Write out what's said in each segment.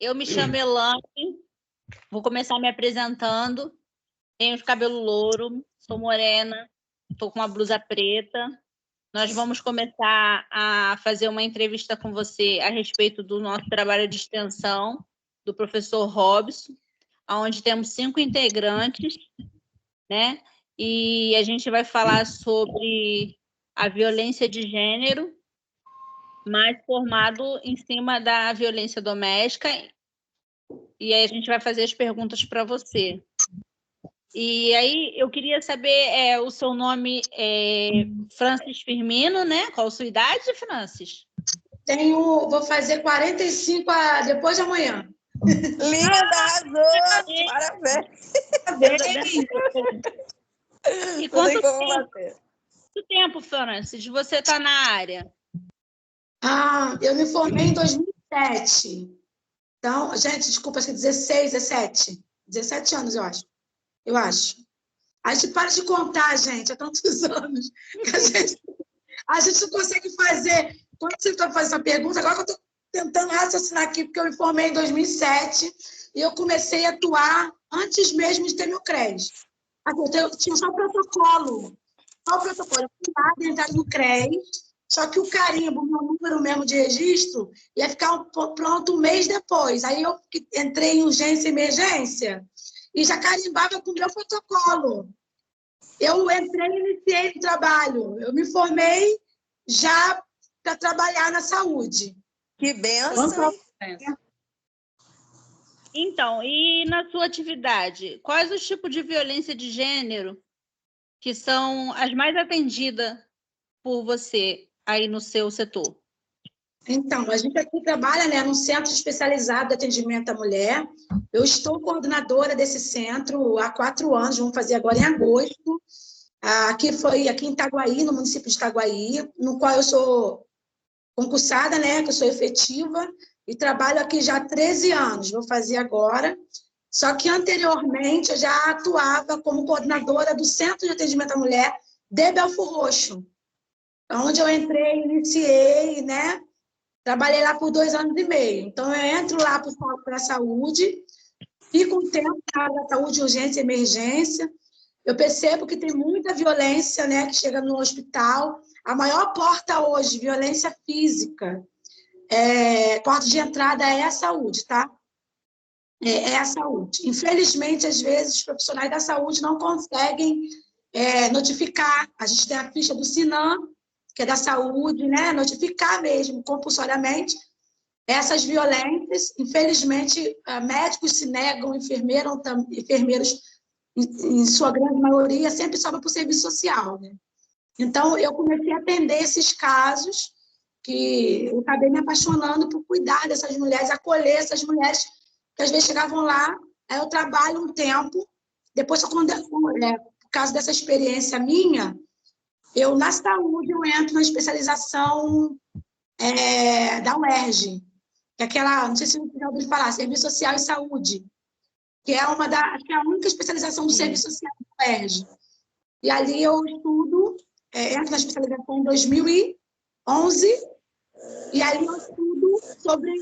Eu me chamo Elane, vou começar me apresentando. Tenho de cabelo louro, sou morena, estou com uma blusa preta. Nós vamos começar a fazer uma entrevista com você a respeito do nosso trabalho de extensão, do professor Robson, onde temos 5 integrantes, né? E a gente vai falar sobre a violência de gênero, mais formado em cima da violência doméstica. E aí a gente vai fazer as perguntas para você. E aí eu queria saber, o seu nome é Francis Firmino, né? Qual a sua idade, Francis? Vou fazer 45 depois de amanhã. Linda, arrasou! Parabéns! E quanto tempo, Francis, você está na área? Eu me formei em 2007. Então, gente, desculpa, acho que 16, 17 anos, eu acho. A gente para de contar, gente, há tantos anos que a gente não consegue fazer. Quando você está fazendo essa pergunta, agora que eu estou tentando raciocinar aqui, porque eu me formei em 2007 e eu comecei a atuar antes mesmo de ter meu CRES. Eu tinha só o protocolo. Eu fui lá dentro do CRES, só que o carimbo, meu número mesmo de registro, ia ficar pronto um mês depois. Aí eu entrei em urgência e emergência e já carimbava com o meu protocolo. Eu entrei e iniciei o trabalho. Eu me formei já para trabalhar na saúde. Que benção! Então, e na sua atividade, quais os tipos de violência de gênero que são as mais atendidas por você aí no seu setor? Então, a gente aqui trabalha, né, num centro especializado de atendimento à mulher. Eu estou coordenadora desse centro há 4 anos, vamos fazer agora em agosto. Aqui em Itaguaí, no município de Itaguaí, no qual eu sou concursada, né, que eu sou efetiva, e trabalho aqui já há 13 anos, vou fazer agora. Só que, anteriormente, eu já atuava como coordenadora do Centro de Atendimento à Mulher de Belford Roxo, onde eu entrei, iniciei, né, trabalhei lá por 2 anos e meio. Então, eu entro lá para a saúde, fico um tempo na área da saúde, urgência e emergência. Eu percebo que tem muita violência, né, que chega no hospital. A maior porta hoje, violência física, porta de entrada é a saúde, tá? É a saúde. Infelizmente, às vezes, os profissionais da saúde não conseguem notificar. A gente tem a ficha do SINAM, que é da saúde, né? Notificar mesmo, compulsoriamente, essas violências. Infelizmente, médicos se negam, enfermeiros, em sua grande maioria, sempre sobra para o serviço social, né? Então, eu comecei a atender esses casos, que eu acabei me apaixonando por cuidar dessas mulheres, acolher essas mulheres, que às vezes chegavam lá, aí eu trabalho um tempo, depois, por causa dessa experiência minha, na saúde, eu entro na especialização da UERJ, que é aquela, não sei se você já ouviu falar, Serviço Social e Saúde, que é acho que é a única especialização do Serviço Social da UERJ. E ali eu estudo, entro na especialização em 2011, e ali eu estudo sobre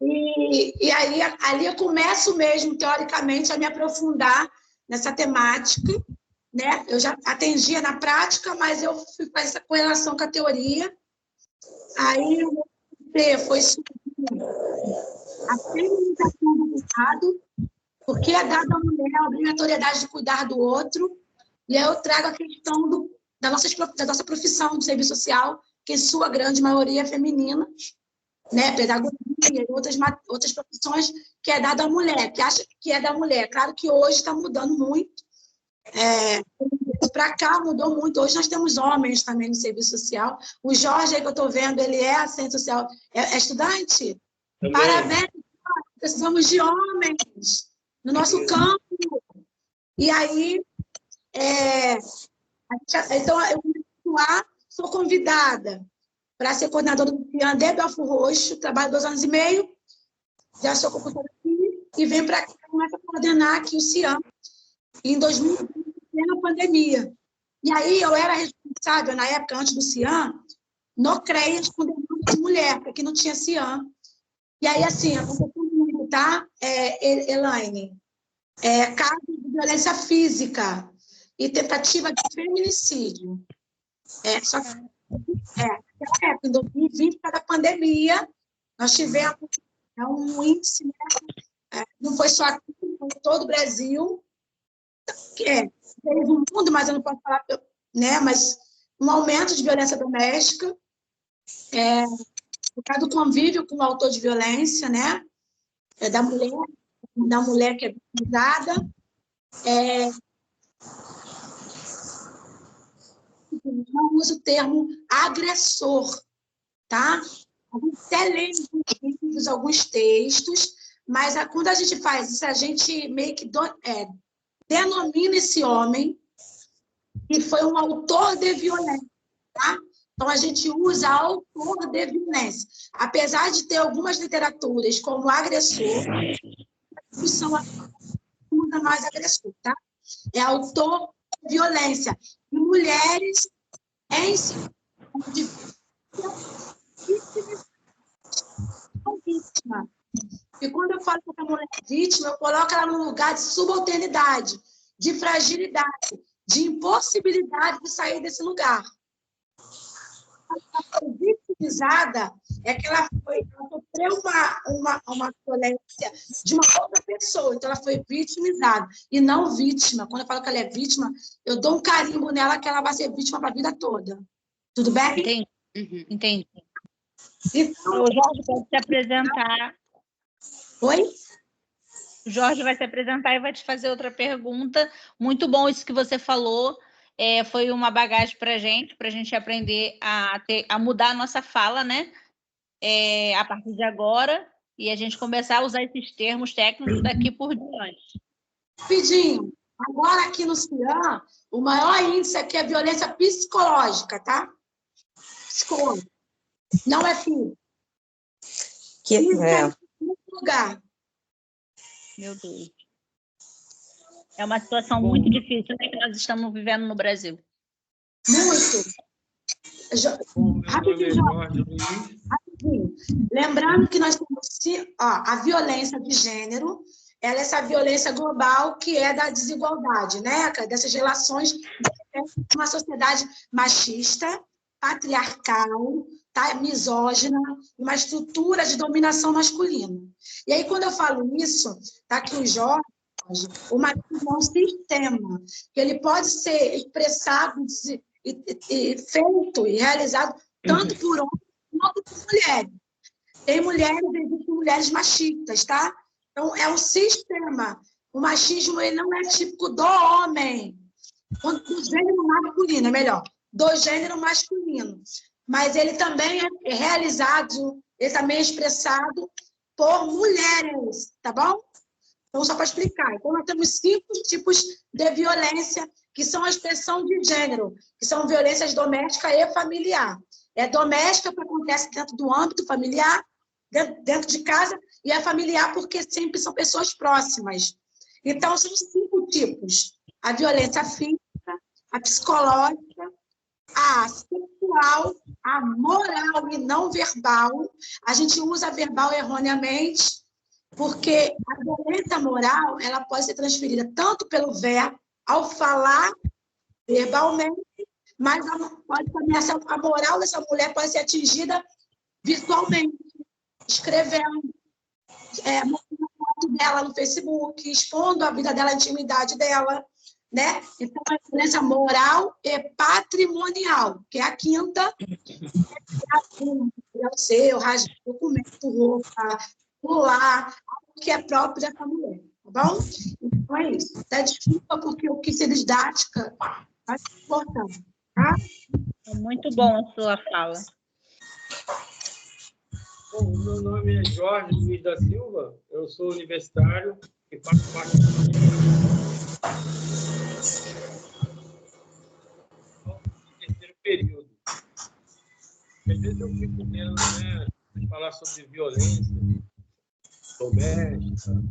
e aí ali eu começo mesmo, teoricamente, a me aprofundar nessa temática, né? Eu já atendia na prática, mas eu fui fazer essa correlação com a teoria. Aí foi a feminização do cuidado, porque é dada à mulher a obrigatoriedade de cuidar do outro, e aí eu trago a questão da nossa profissão de serviço social, que em sua grande maioria é feminina, né? Pedagogia e outras profissões que é dada à mulher, que acha que é da mulher. Claro que hoje está mudando muito. Para cá mudou muito. Hoje nós temos homens também no serviço social. O Jorge, aí que eu estou vendo, ele é assistente social, é estudante? Também. Parabéns, precisamos de homens no nosso campo. E aí, então, eu sou convidada para ser coordenadora do CIAN de Belford Roxo, trabalho 2 anos e meio, já sou concursada aqui, e venho para cá, começo a coordenar aqui o CIAN, em 2020, na pandemia. E aí eu era responsável, na época, antes do CIAN, no CREAS com demanda de mulher, porque aqui não tinha CIAM. E aí, assim, aconteceu muito, tá, Elaine? Casos de violência física e tentativa de feminicídio. Só que, naquela época, em 2020, para a pandemia, nós tivemos um índice, né? Não foi só aqui, foi em todo o Brasil, no mundo, mas eu não posso falar, né? Mas um aumento de violência doméstica, por causa do convívio com o autor de violência, né? Da mulher que é vitimizada. Não uso o termo agressor, tá? A gente até lê alguns textos, mas quando a gente faz isso, a gente meio que denomina esse homem que foi um autor de violência, tá? Então, a gente usa autor de violência. Apesar de ter algumas literaturas como agressor, são usa mais agressor, tá? É autor de violência. E mulheres em situação de vítima. E quando eu falo que a mulher é vítima, eu coloco ela num lugar de subalternidade, de fragilidade, de impossibilidade de sair desse lugar. A vitimizada é que ela sofreu uma violência de uma outra pessoa, então ela foi vitimizada e não vítima. Quando eu falo que ela é vítima, eu dou um carimbo nela que ela vai ser vítima para a vida toda. Tudo bem? Entendi. Entendi. Então, O Jorge pode se apresentar. Oi? O Jorge vai se apresentar e vai te fazer outra pergunta. Muito bom isso que você falou. Foi uma bagagem para a gente aprender a mudar a nossa fala, né? A partir de agora, e a gente começar a usar esses termos técnicos daqui por diante. Rapidinho. Agora, aqui no CIAM, o maior índice aqui é violência psicológica, tá? Psicológica. Não é física. Isso é em lugar. Meu Deus. É uma situação muito difícil, né, que nós estamos vivendo no Brasil. Muito. Rapidinho. Lembrando que nós temos a violência de gênero, ela é essa violência global que é da desigualdade, né? Dessas relações de uma sociedade machista, patriarcal, tá? Misógina, uma estrutura de dominação masculina. E aí, quando eu falo isso, tá aqui o Jorge, o machismo é um sistema, que ele pode ser expressado e feito e realizado tanto por homens quanto por mulheres. Tem mulheres, existem mulheres machistas, tá? Então, é um sistema. O machismo ele não é típico do homem, do gênero masculino, é melhor, do gênero masculino. Mas ele também é realizado, ele também é expressado por mulheres, tá bom? Então, só para explicar. Então, nós temos 5 tipos de violência, que são a expressão de gênero, que são violências doméstica e familiar. É doméstica, que acontece dentro do âmbito familiar, dentro de casa, e é familiar porque sempre são pessoas próximas. Então, são 5 tipos. A violência física, a psicológica, a sexual, a moral e não verbal. A gente usa a verbal erroneamente, porque a violência moral ela pode ser transferida tanto pelo verbo, ao falar verbalmente, mas a moral dessa mulher pode ser atingida visualmente, escrevendo, mostrando a foto dela no Facebook, expondo a vida dela, a intimidade dela, né? Então, a violência moral e patrimonial, que é a 5ª, é o seu, rasgar documento, roupa, pular, que é próprio dessa mulher, tá bom? Então, é isso. Até desculpa, porque eu quis ser didática, mas é importante, tá? É muito bom a sua fala. Bom, meu nome é Jorge Luiz da Silva, eu sou universitário e faço parte do terceiro período. Às vezes eu fico tendo, né, falar sobre violência doméstica,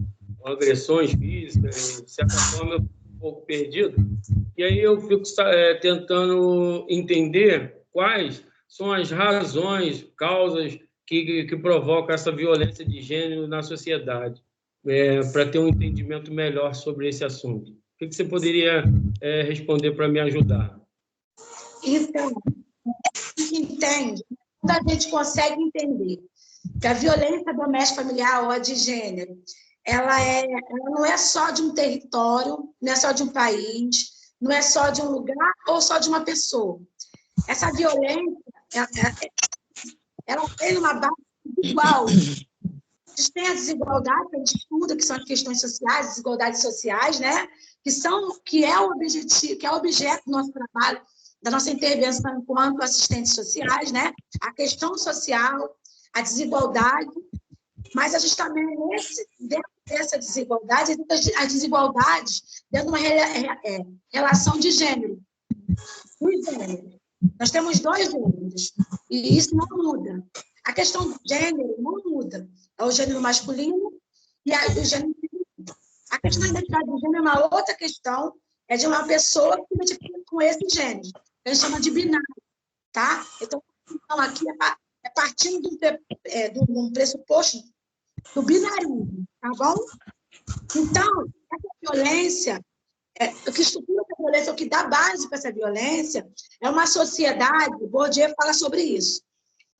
agressões físicas, de certa forma eu fico um pouco perdido. E aí eu fico tentando entender quais são as razões, causas que provocam essa violência de gênero na sociedade, para ter um entendimento melhor sobre esse assunto. O que você poderia responder para me ajudar? Então, entende? Quando a gente consegue entender que a violência doméstica familiar ou a de gênero, ela não é só de um território, não é só de um país, não é só de um lugar ou só de uma pessoa. Essa violência, ela tem uma base igual. A gente tem a desigualdade, que a gente estuda, que são as questões sociais, desigualdades sociais, né? que é o objetivo, que é o objeto do nosso trabalho, da nossa intervenção enquanto assistentes sociais, né? A questão social, a desigualdade, mas a gente também, dentro dessa desigualdade, existem as desigualdades dentro de uma relação de gênero. Nós temos 2 gêneros, e isso não muda. A questão do gênero não muda. É o gênero masculino e o gênero feminino. A questão da identidade de gênero é uma outra questão, é de uma pessoa que se identifica com esse gênero. A gente chama de binário, tá? Então aqui é partindo de um pressuposto do binarismo, tá bom? Então, essa violência, o que estrutura essa violência, o que dá base para essa violência, é uma sociedade, Bourdieu fala sobre isso,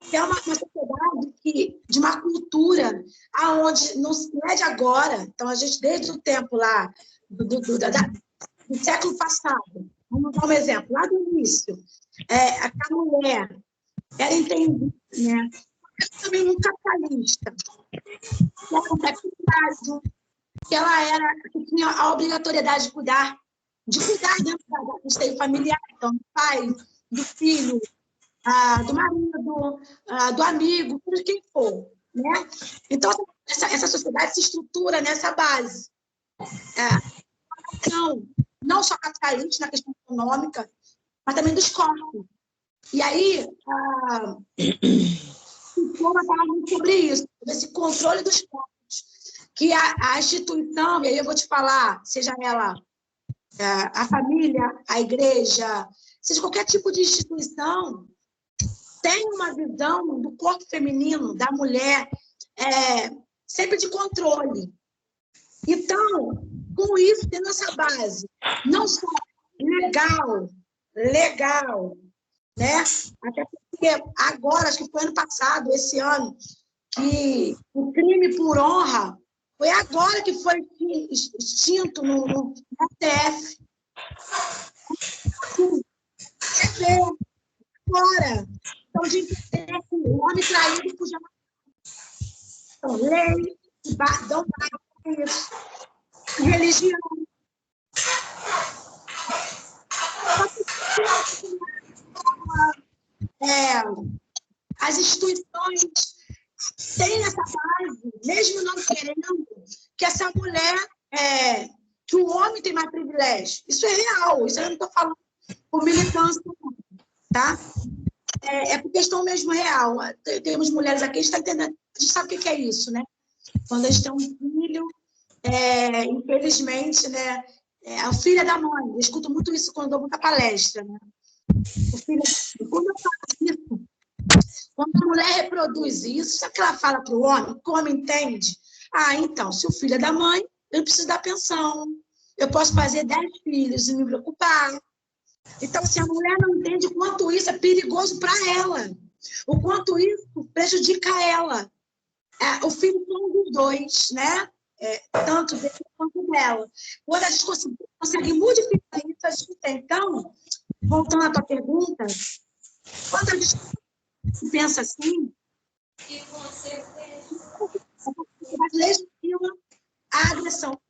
que é uma sociedade de uma cultura aonde não é de agora, então a gente, desde o tempo lá, do século passado, vamos dar um exemplo, lá do início, a mulher era entendida, né? Também muito capitalista, que era um pecuniário, que tinha a obrigatoriedade de cuidar dentro da esteio familiar, então, do pai, do filho, do marido, do amigo, por quem for, né? Então, essa sociedade se estrutura nessa base. Não só capitalista na questão econômica, mas também dos corpos. E aí, Foucault fala muito sobre isso, sobre esse controle dos corpos, que a instituição, e aí eu vou te falar, seja ela a família, a igreja, seja qualquer tipo de instituição, tem uma visão do corpo feminino, da mulher, sempre de controle. Então, com isso, tendo essa base, não só legal, né? Até porque agora, acho que foi ano passado, esse ano, que o crime por honra foi agora que foi extinto no STF. Agora. Então, a gente tem o homem traído por jamais. Então, lei, dão para isso. Religião. As instituições têm essa base, mesmo não querendo, que essa mulher, que o homem tem mais privilégio. Isso é real, isso eu não estou falando por militância, tá? É por questão mesmo real. Temos mulheres aqui, a gente está entendendo, a gente sabe o que é isso, né? Quando a gente tem um filho, infelizmente, né? O filho é da mãe. Eu escuto muito isso quando eu dou muita palestra, né? O filho, quando eu falo isso, quando a mulher reproduz isso, sabe o que ela fala para o homem? O homem entende? Então, se o filho é da mãe, eu não preciso dar pensão. Eu posso fazer 10 filhos e me preocupar. Então, se a mulher não entende o quanto isso é perigoso para ela, o quanto isso prejudica ela. O filho são dos 2, né? Tanto dele quanto dela. Quando a gente consegue modificar isso, a gente tem. Então, voltando à tua pergunta, quando a gente pensa assim, a legitima a agressão.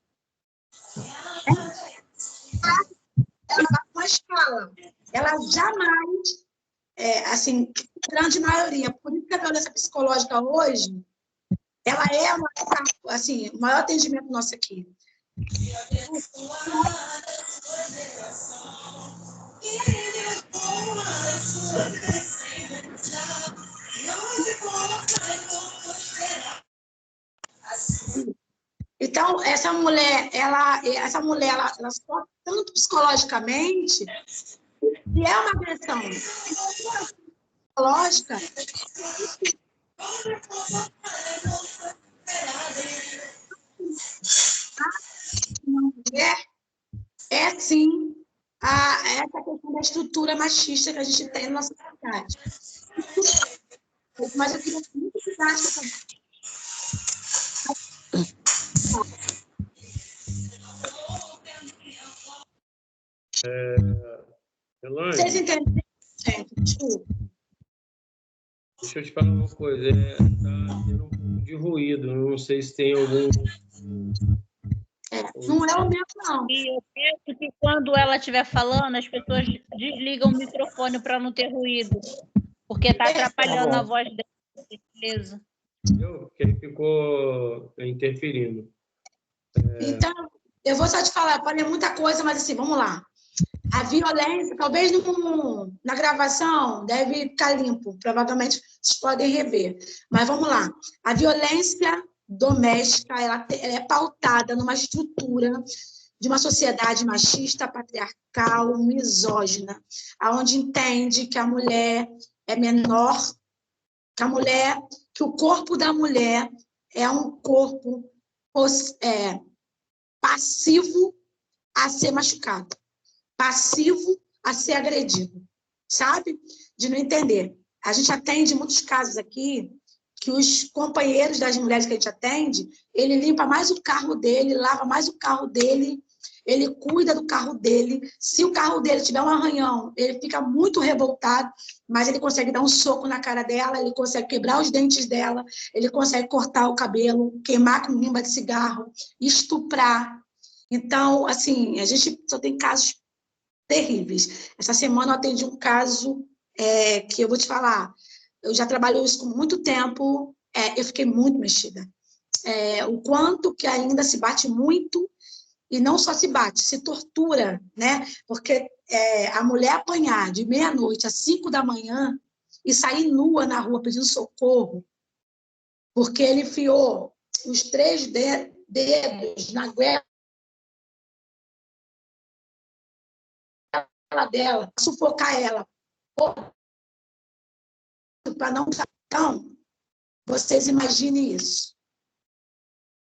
Ela vai com uma escala. Ela jamais, assim, grande maioria, por isso que a violência psicológica hoje, ela é o maior atendimento nosso aqui. Então, essa mulher, ela sofre tanto psicologicamente que é uma agressão. lógica, é sim essa questão da estrutura machista que a gente tem na nossa sociedade. Mas eu queria muito didática. Elaine, Vocês entendem? Desculpa. deixa eu te falar uma coisa. Está tendo um pouco de ruído. Não sei se tem algum... Não é o meu, não. E eu penso que quando ela estiver falando, as pessoas desligam o microfone para não ter ruído, porque está atrapalhando a voz dela. Beleza. Porque ele ficou interferindo. Então, eu vou só te falar, falei muita coisa, mas assim, vamos lá. A violência, talvez na gravação, deve ficar limpo, provavelmente vocês podem rever. Mas vamos lá. A violência doméstica, ela é pautada numa estrutura de uma sociedade machista, patriarcal, misógina, aonde entende que a mulher é menor, que o corpo da mulher é um corpo passivo a ser machucado, passivo a ser agredido, sabe? De não entender. A gente atende muitos casos aqui que os companheiros das mulheres que a gente atende, ele limpa mais o carro dele, lava mais o carro dele, ele cuida do carro dele. Se o carro dele tiver um arranhão, ele fica muito revoltado, mas ele consegue dar um soco na cara dela, ele consegue quebrar os dentes dela, ele consegue cortar o cabelo, queimar com limba de cigarro, estuprar. Então, assim, a gente só tem casos terríveis. Essa semana eu atendi um caso que eu vou te falar, eu já trabalho isso com muito tempo, eu fiquei muito mexida. O quanto que ainda se bate muito, e não só se bate, se tortura, né? Porque a mulher apanhar de meia-noite às 5 da manhã e sair nua na rua pedindo socorro, porque ele enfiou os 3 dedos na goela dela, sufocar ela, para não... Então, vocês imaginem isso.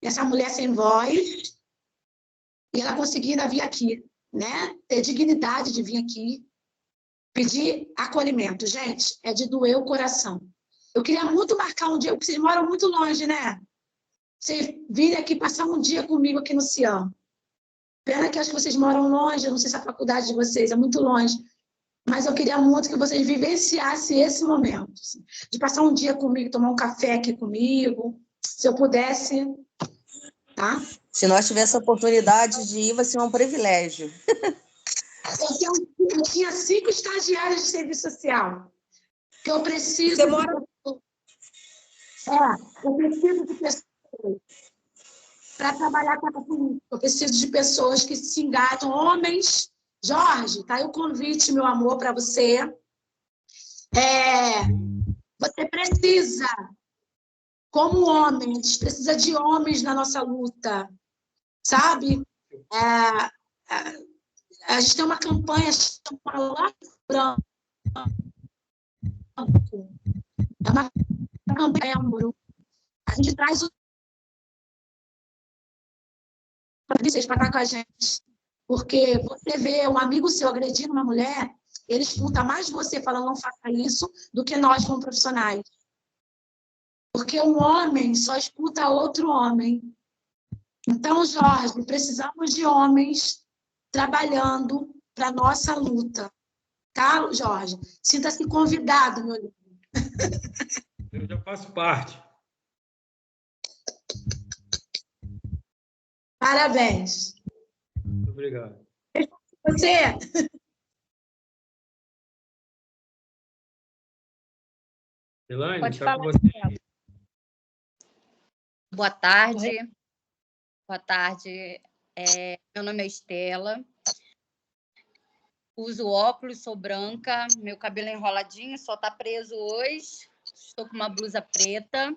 Essa mulher sem voz, e ela conseguindo vir aqui, né? Ter dignidade de vir aqui, pedir acolhimento. Gente, é de doer o coração. Eu queria muito marcar um dia, porque vocês moram muito longe, né? Vocês virem aqui passar um dia comigo aqui no Ciam. Pena que acho que vocês moram longe, eu não sei se a faculdade de vocês é muito longe, mas eu queria muito que vocês vivenciassem esse momento, assim, de passar um dia comigo, tomar um café aqui comigo, se eu pudesse, tá? Se nós tivéssemos a oportunidade de ir, vai ser um privilégio. Eu tinha 5 estagiários de serviço social, que eu preciso... Você mora... eu preciso de pessoas para trabalhar com a política. Eu preciso de pessoas que se engajam, homens. Jorge, tá aí o convite, meu amor, para você. Você precisa, como homem, a gente precisa de homens na nossa luta, sabe? A gente tem uma campanha chamada Lápis Branco. É uma campanha, amor. A gente traz vocês para estar com a gente. Porque você vê um amigo seu agredindo uma mulher, ele escuta mais você falando não faça isso do que nós como profissionais. Porque um homem só escuta outro homem. Então, Jorge, precisamos de homens trabalhando para a nossa luta. Tá, Jorge? Sinta-se convidado, meu amigo. Eu já faço parte. Parabéns. Muito obrigado. Você? Elaine, Pode tá falar. com você. Boa tarde. Boa tarde. Meu nome é Estela. Uso óculos, sou branca, meu cabelo é enroladinho, só está preso hoje. Estou com uma blusa preta.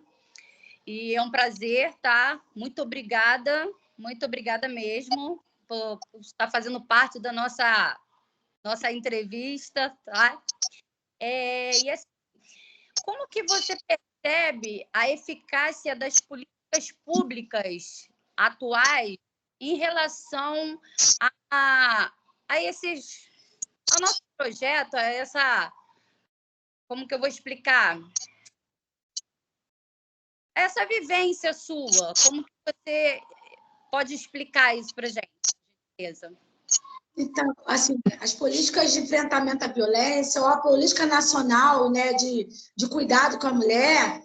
E é um prazer, tá? Muito obrigada mesmo por estar fazendo parte da nossa entrevista, tá? E assim, como que você percebe a eficácia das políticas públicas atuais em relação ao nosso projeto, a essa... Como que eu vou explicar? Essa vivência sua, como que você pode explicar isso para a gente, Tereza? Então, assim, as políticas de enfrentamento à violência, ou a política nacional, né, de cuidado com a mulher,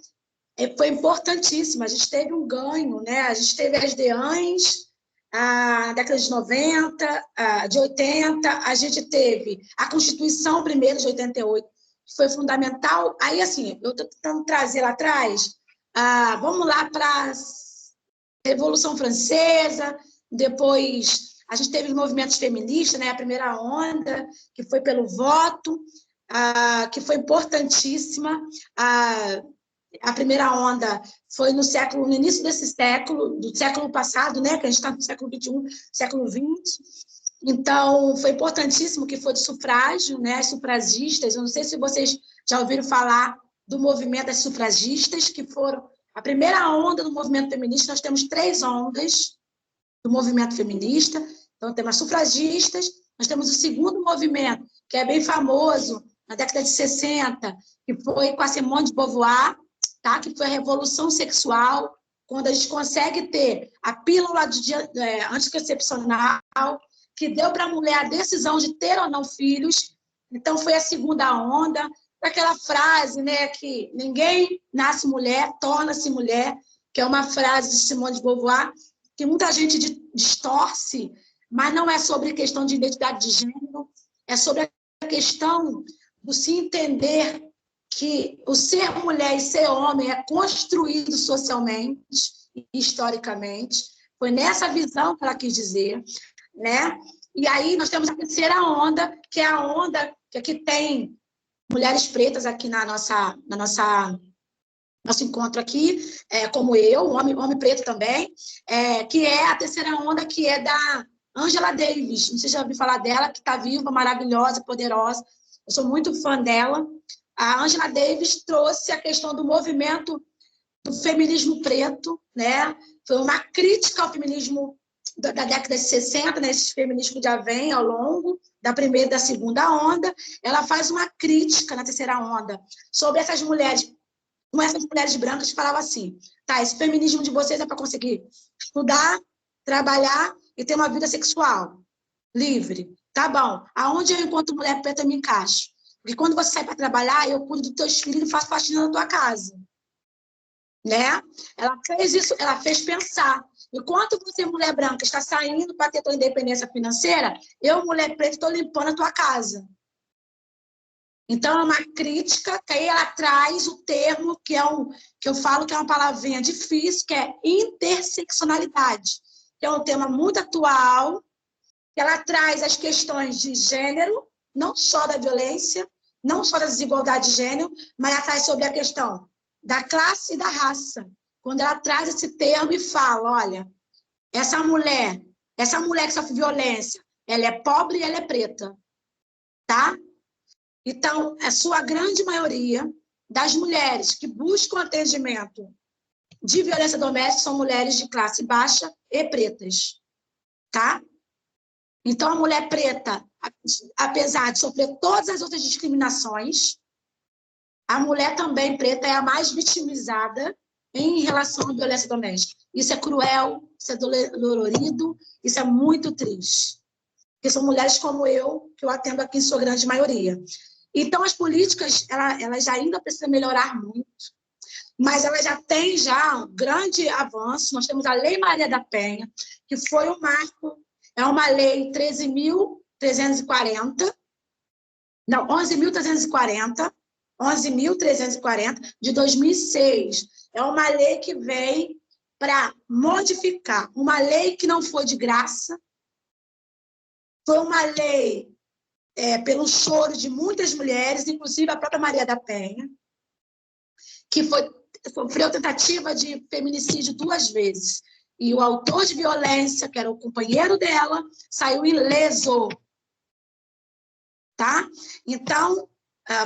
foi importantíssima. A gente teve um ganho, né? A gente teve as DEANs, na década de 90, de 80, a gente teve a Constituição primeiro de 88, que foi fundamental. Aí, assim, eu estou tentando trazer lá atrás, vamos lá para a Revolução Francesa, depois a gente teve os movimentos feministas, né? A primeira onda, que foi pelo voto, que foi importantíssima. A primeira onda foi no início desse século, do século passado, né? Que a gente está no século XXI, século XX. Então, foi importantíssimo que foi de sufrágio, né? As sufragistas. Eu não sei se vocês já ouviram falar do movimento das sufragistas, que foram a primeira onda do movimento feminista. Nós temos 3 ondas do movimento feminista. Então, temos as sufragistas, nós temos o segundo movimento, que é bem famoso, na década de 60, que foi com a Simone de Beauvoir, tá? Que foi a revolução sexual, quando a gente consegue ter a pílula anticoncepcional, que deu para a mulher a decisão de ter ou não filhos. Então, foi a segunda onda, daquela frase, né, que ninguém nasce mulher, torna-se mulher, que é uma frase de Simone de Beauvoir, que muita gente distorce, mas não é sobre questão de identidade de gênero, é sobre a questão do se entender que o ser mulher e ser homem é construído socialmente e historicamente. Foi nessa visão que ela quis dizer, né? E aí nós temos a terceira onda, que é a onda que aqui tem mulheres pretas aqui na nosso encontro aqui, como eu, homem preto também, que é a terceira onda, que é da Angela Davis. Não sei se já ouviu falar dela, que está viva, maravilhosa, poderosa. Eu sou muito fã dela. A Angela Davis trouxe a questão do movimento do feminismo preto, né? Foi uma crítica ao feminismo da década de 60, né? Esse feminismo que já vem ao longo da primeira e da segunda onda. Ela faz uma crítica na terceira onda sobre essas mulheres, com essas mulheres brancas que falavam assim, tá, esse feminismo de vocês é para conseguir estudar, trabalhar e ter uma vida sexual livre. Tá bom. Aonde eu, enquanto mulher preta, me encaixo? Porque quando você sai para trabalhar, eu cuido dos teus filhos e faço faxina na tua casa. Né? Ela fez isso, ela fez pensar. Enquanto você, mulher branca, está saindo para ter tua independência financeira, eu, mulher preta, estou limpando a tua casa. Então, é uma crítica, que aí ela traz o termo, que eu falo que é uma palavrinha difícil, que é interseccionalidade, que é um tema muito atual, que ela traz as questões de gênero, não só da violência, não só da desigualdade de gênero, mas ela traz sobre a questão da classe e da raça. Quando ela traz esse termo e fala, olha, essa mulher que sofre violência, ela é pobre e ela é preta, tá? Então, a sua grande maioria das mulheres que buscam atendimento de violência doméstica são mulheres de classe baixa e pretas, tá? Então, a mulher preta, apesar de sofrer todas as outras discriminações, a mulher também preta é a mais vitimizada em relação à violência doméstica. Isso é cruel, isso é dolorido, isso é muito triste. Porque são mulheres como eu, que eu atendo aqui em sua grande maioria. Então, as políticas, elas ainda precisam melhorar muito, mas elas já têm um grande avanço. Nós temos a Lei Maria da Penha, que foi um marco, é uma lei 11.340, de 2006. É uma lei que vem para modificar, uma lei que não foi de graça, foi uma lei pelo choro de muitas mulheres, inclusive a própria Maria da Penha, que sofreu tentativa de feminicídio 2 vezes. E o autor de violência, que era o companheiro dela, saiu ileso. Tá? Então,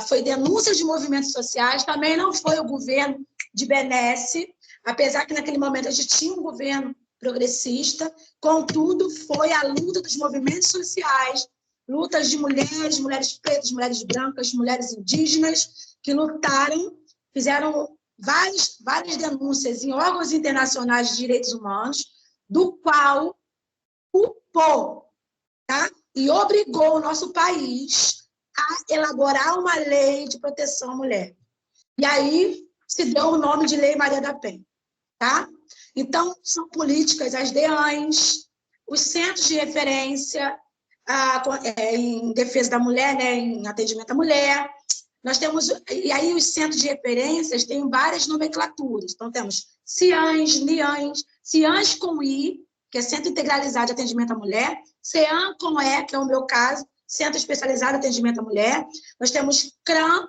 foi denúncia de movimentos sociais, também não foi o governo de Benesse, apesar que naquele momento a gente tinha um governo progressista, contudo, foi a luta dos movimentos sociais, lutas de mulheres, mulheres pretas, mulheres brancas, mulheres indígenas, que lutaram, fizeram várias denúncias em órgãos internacionais de direitos humanos, do qual culpou, tá? E obrigou o nosso país a elaborar uma lei de proteção à mulher. E aí se deu o nome de Lei Maria da Penha, tá? Então, são políticas, as DEANs, os centros de referência em defesa da mulher, né, em atendimento à mulher. Nós temos, e aí os centros de referências têm várias nomenclaturas. Então, temos CIANs, NIANs, CIANs com I, que é Centro Integralizado de Atendimento à Mulher, CEAM com E, que é o meu caso, Centro Especializado de Atendimento à Mulher. Nós temos CRAM,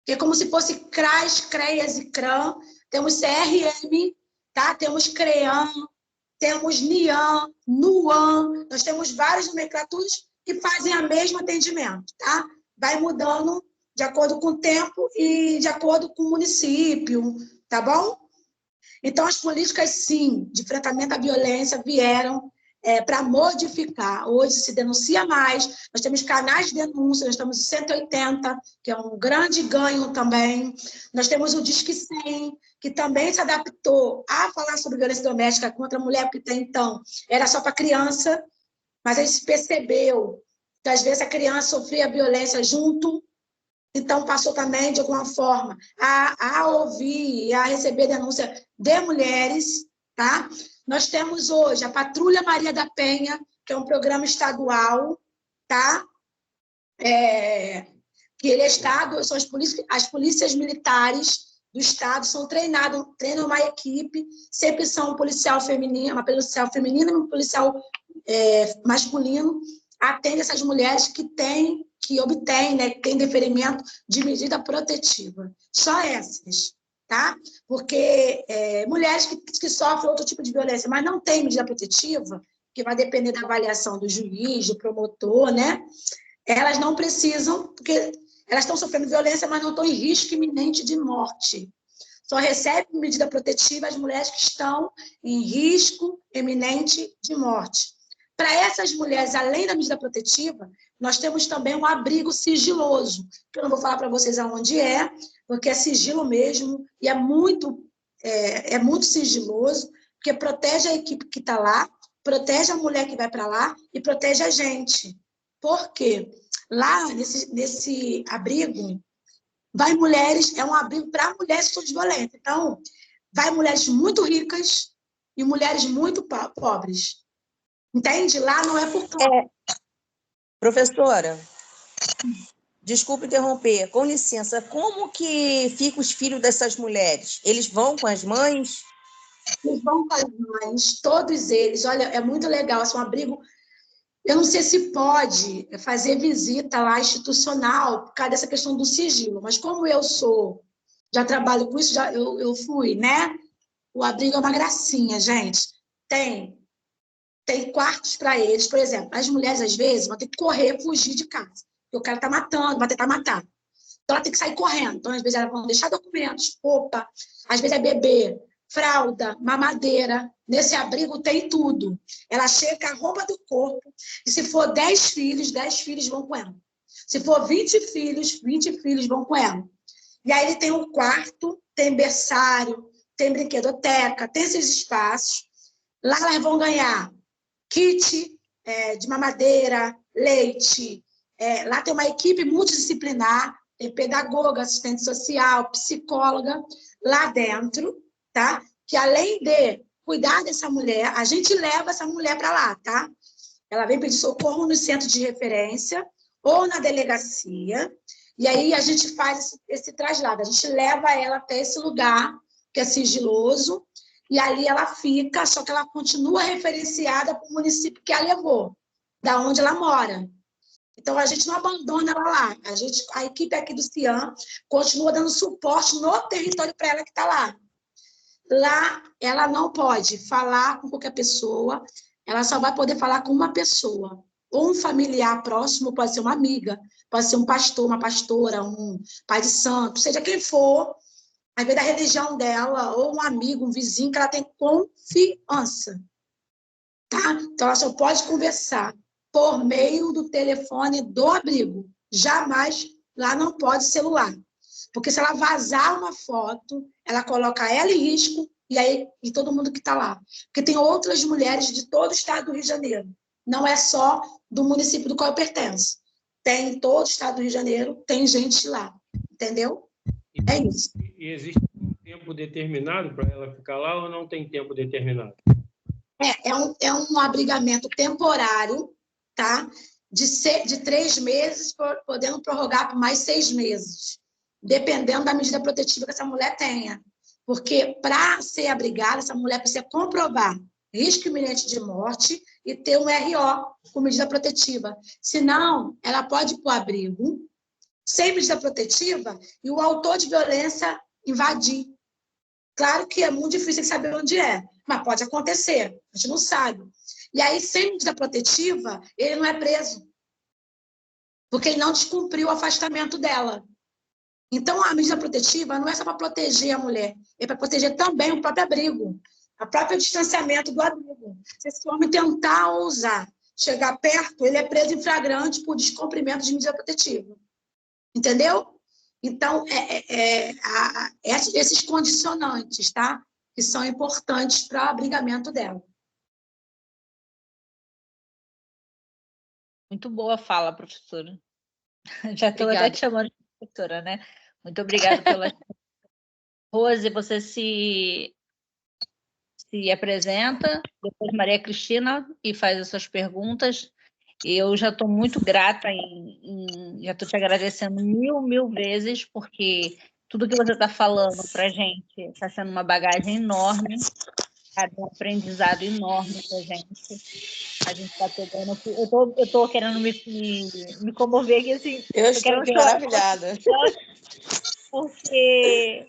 que é como se fosse CRAS, CREAS e CRAM. Temos CRM, tá? Temos CREAM, temos NIAN, NUAN. Nós temos várias nomenclaturas que fazem o mesmo atendimento, tá? Vai mudando de acordo com o tempo e de acordo com o município, tá bom? Então, as políticas, sim, de enfrentamento à violência vieram para modificar. Hoje se denuncia mais, nós temos canais de denúncia, nós temos o 180, que é um grande ganho também. Nós temos o Disque 100, que também se adaptou a falar sobre violência doméstica contra a mulher, porque até então era só para criança, mas a gente percebeu que às vezes a criança sofria violência junto, então passou também, de alguma forma, a ouvir e a receber denúncia de mulheres, tá? Nós temos hoje a Patrulha Maria da Penha, que é um programa estadual, tá? Que ele é estado, são as polícias militares do estado, treinam uma equipe, sempre são um policial feminino, uma policial feminina e um policial masculino, atende essas mulheres que obtêm, né, que têm deferimento de medida protetiva. Só essas, tá? Porque mulheres que sofrem outro tipo de violência, mas não têm medida protetiva, que vai depender da avaliação do juiz, do promotor, né? Elas não precisam, porque elas estão sofrendo violência, mas não estão em risco iminente de morte. Só recebem medida protetiva as mulheres que estão em risco iminente de morte. Para essas mulheres, além da medida protetiva, nós temos também um abrigo sigiloso, que eu não vou falar para vocês aonde porque é sigilo mesmo, e é muito sigiloso, porque protege a equipe que está lá, protege a mulher que vai para lá e protege a gente. Por quê? Lá, nesse abrigo, vai mulheres, é um abrigo para mulheres que são de violência. Então, vai mulheres muito ricas e mulheres muito pobres. Entende? Lá não é por causa. Professora, desculpe interromper, com licença, como que ficam os filhos dessas mulheres? Eles vão com as mães? Eles vão com as mães, todos eles. Olha, é muito legal, é um abrigo. Eu não sei se pode fazer visita lá institucional por causa dessa questão do sigilo, mas como eu já trabalho com isso, eu fui, né? O abrigo é uma gracinha, gente. Tem quartos para eles, por exemplo. As mulheres, às vezes, vão ter que correr, fugir de casa, porque o cara está matando, vai tentar matar. Então, ela tem que sair correndo. Então, às vezes, elas vão deixar documentos, roupa, às vezes é bebê, fralda, mamadeira. Nesse abrigo tem tudo. Ela chega com a roupa do corpo, e se for 10 filhos vão com ela. Se for 20 filhos vão com ela. E aí ele tem um quarto, tem berçário, tem brinquedoteca, tem esses espaços. Lá elas vão ganhar kit de mamadeira, leite. Lá tem uma equipe multidisciplinar, tem pedagoga, assistente social, psicóloga lá dentro, tá? Que além de cuidar dessa mulher, a gente leva essa mulher para lá, tá? Ela vem pedir socorro no centro de referência ou na delegacia, e aí a gente faz esse traslado, a gente leva ela até esse lugar que é sigiloso, e ali ela fica, só que ela continua referenciada para o município que a levou, da onde ela mora. Então, a gente não abandona ela lá. A equipe aqui do CIAM continua dando suporte no território para ela que está lá. Lá, ela não pode falar com qualquer pessoa, ela só vai poder falar com uma pessoa. Ou um familiar próximo, pode ser uma amiga, pode ser um pastor, uma pastora, um pai de santo, seja quem for, às vezes da religião dela, ou um amigo, um vizinho, que ela tem confiança, tá? Então, ela só pode conversar por meio do telefone do abrigo. Jamais lá não pode celular. Porque se ela vazar uma foto, ela coloca ela em risco e todo mundo que está lá. Porque tem outras mulheres de todo o estado do Rio de Janeiro. Não é só do município do qual eu pertenço. Tem em todo o estado do Rio de Janeiro, tem gente lá. Entendeu? É isso. E existe um tempo determinado para ela ficar lá ou não tem tempo determinado? É um abrigamento temporário, tá? De 3 meses, podendo prorrogar por mais 6 meses, dependendo da medida protetiva que essa mulher tenha. Porque, para ser abrigada, essa mulher precisa comprovar risco iminente de morte e ter um RO com medida protetiva. Senão, ela pode ir para o abrigo, sem medida protetiva, e o autor de violência invadir. Claro que é muito difícil saber onde é, mas pode acontecer, a gente não sabe. E aí, sem medida protetiva, ele não é preso, porque ele não descumpriu o afastamento dela. Então, a medida protetiva não é só para proteger a mulher, é para proteger também o próprio abrigo, o próprio distanciamento do abrigo. Se esse homem tentar ousar chegar perto, ele é preso em flagrante por descumprimento de medida protetiva. Entendeu? Então, esses condicionantes, tá? Que são importantes para o abrigamento dela. Muito boa a fala, professora. Já estou até te chamando de professora, né? Muito obrigada pela... Rose, você se apresenta, depois Maria Cristina, e faz as suas perguntas. Eu já estou muito grata, já estou te agradecendo mil vezes, porque tudo que você está falando para a gente está sendo uma bagagem enorme, sabe? Um aprendizado enorme para a gente. A gente está pegando... Eu estou querendo me comover aqui, assim... Eu estou maravilhada. Porque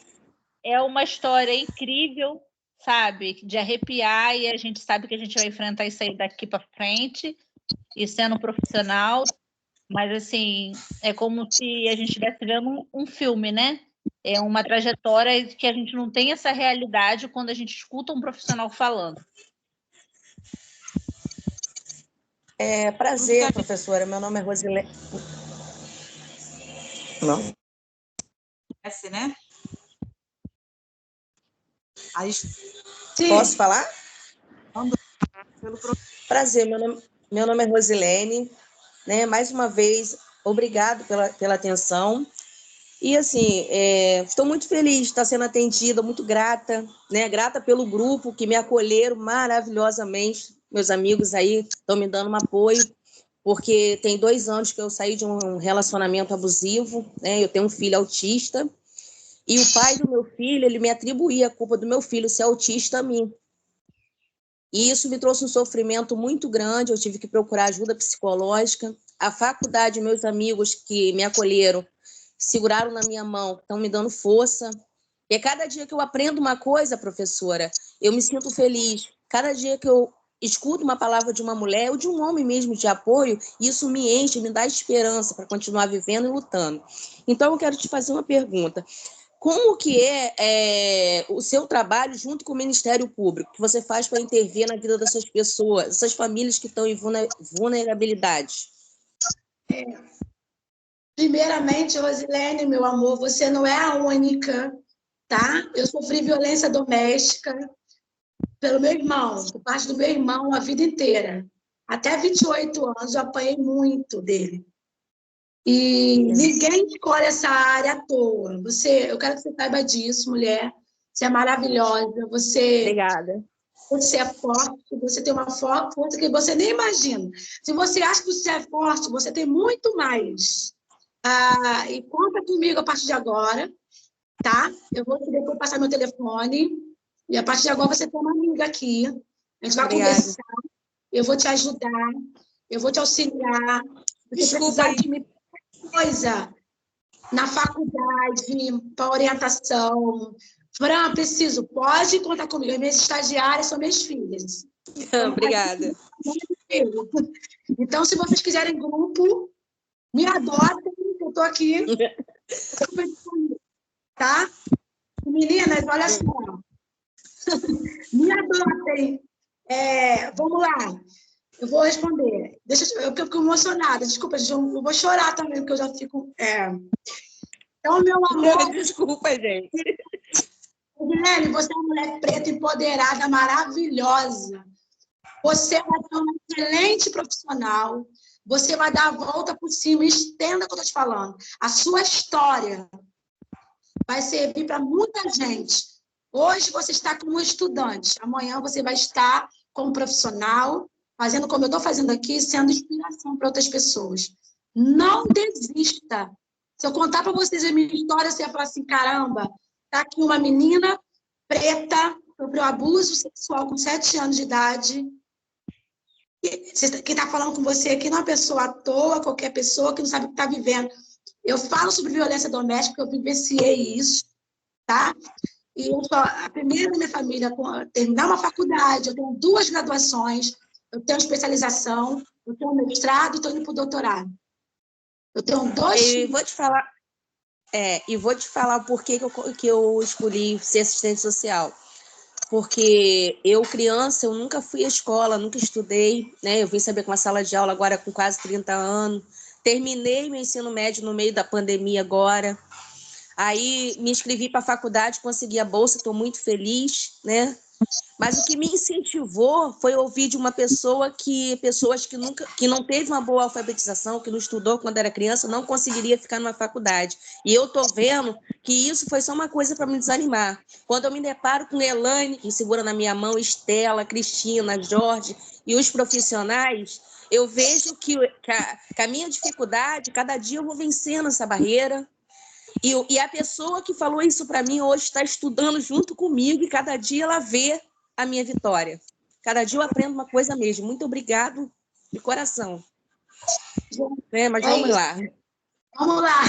é uma história incrível, sabe? De arrepiar, e a gente sabe que a gente vai enfrentar isso aí daqui para frente, e sendo profissional, mas assim, é como se a gente estivesse vendo um filme, né? É uma trajetória que a gente não tem essa realidade quando a gente escuta um profissional falando. Prazer, professora. Meu nome é Rosilene. Não? Né? Aí... Posso falar? Prazer, meu nome é Rosilene, né? Mais uma vez, obrigado pela atenção. E, assim, estou muito feliz de estar sendo atendida, muito grata, né? Grata pelo grupo que me acolheram maravilhosamente. Meus amigos aí estão me dando um apoio, porque tem 2 anos que eu saí de um relacionamento abusivo, né? Eu tenho um filho autista, e o pai do meu filho, ele me atribuía a culpa do meu filho ser autista a mim. E isso me trouxe um sofrimento muito grande, eu tive que procurar ajuda psicológica. A faculdade, meus amigos que me acolheram, seguraram na minha mão, estão me dando força. E a cada dia que eu aprendo uma coisa, professora, eu me sinto feliz. Cada dia que eu escuto uma palavra de uma mulher ou de um homem mesmo de apoio, isso me enche, me dá esperança para continuar vivendo e lutando. Então, eu quero te fazer uma pergunta. Como que é o seu trabalho junto com o Ministério Público, que você faz para intervir na vida dessas pessoas, dessas famílias que estão em vulnerabilidade? Primeiramente, Rosilene, meu amor, você não é a única, tá? Eu sofri violência doméstica pelo meu irmão, por parte do meu irmão, a vida inteira. Até 28 anos, eu apanhei muito dele. E ninguém escolhe essa área à toa. Eu quero que você saiba disso, mulher. Você é maravilhosa. Obrigada. Você é forte, você tem uma força que você nem imagina. Se você acha que você é forte, você tem muito mais. E conta comigo a partir de agora, tá? Eu vou te depois passar meu telefone. E a partir de agora você tem uma amiga aqui. A gente vai conversar. Eu vou te ajudar. Eu vou te auxiliar. Você precisar de mim coisa na faculdade, para orientação. Fran, preciso. Pode contar comigo. As minhas estagiárias são minhas filhas. Obrigada. Então, se vocês quiserem grupo, Me adotem, eu estou aqui. Tá? Meninas, olha só. Me adotem. Vamos lá. Eu vou responder. Eu fico emocionada. Desculpa, gente, eu vou chorar também, porque eu já fico... Então, meu amor... Desculpa, gente. Guilherme, você é uma mulher preta, empoderada, maravilhosa. Você vai ser uma excelente profissional. Você vai dar a volta por cima. Entenda o que eu estou te falando. A sua história vai servir para muita gente. Hoje você está como estudante. Amanhã você vai estar como profissional, fazendo como eu estou fazendo aqui, sendo inspiração para outras pessoas. Não desista. Se eu contar para vocês a minha história, você vai falar assim, caramba, está aqui uma menina preta, sofreu abuso sexual com 7 anos de idade. Quem está falando com você aqui não é uma pessoa à toa, qualquer pessoa que não sabe o que está vivendo. Eu falo sobre violência doméstica, eu vivenciei isso, tá? E eu sou a primeira da minha família a terminar uma faculdade, eu tenho 2 graduações, eu tenho especialização, eu tenho mestrado e estou indo para o doutorado. Eu tenho 2... E vou te falar o porquê que eu escolhi ser assistente social. Porque eu, criança, eu nunca fui à escola, nunca estudei, né? Eu vim saber com uma sala de aula agora com quase 30 anos. Terminei meu ensino médio no meio da pandemia agora. Aí me inscrevi para a faculdade, consegui a bolsa, estou muito feliz, né? Mas o que me incentivou foi ouvir de uma pessoas que não teve uma boa alfabetização, que não estudou quando era criança, não conseguiria ficar numa faculdade. E eu estou vendo que isso foi só uma coisa para me desanimar. Quando eu me deparo com Elaine, que segura na minha mão, Estela, Cristina, Jorge e os profissionais, eu vejo que a minha dificuldade, cada dia eu vou vencendo essa barreira. E a pessoa que falou isso para mim hoje está estudando junto comigo e cada dia ela vê a minha vitória. Cada dia eu aprendo uma coisa mesmo. Muito obrigado de coração. Mas vamos lá. Vamos lá.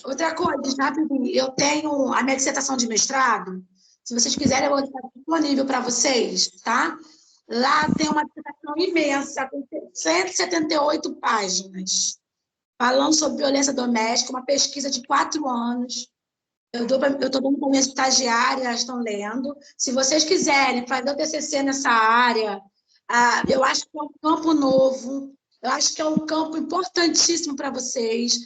Outra coisa, rapidinho. Eu tenho a minha dissertação de mestrado. Se vocês quiserem, eu vou estar disponível para vocês, tá? Lá tem uma dissertação imensa, com 178 páginas, falando sobre violência doméstica, uma pesquisa de 4 anos. Eu estou dando para minhas estagiárias, elas estão lendo. Se vocês quiserem fazer o TCC nessa área, eu acho que é um campo novo, eu acho que é um campo importantíssimo para vocês.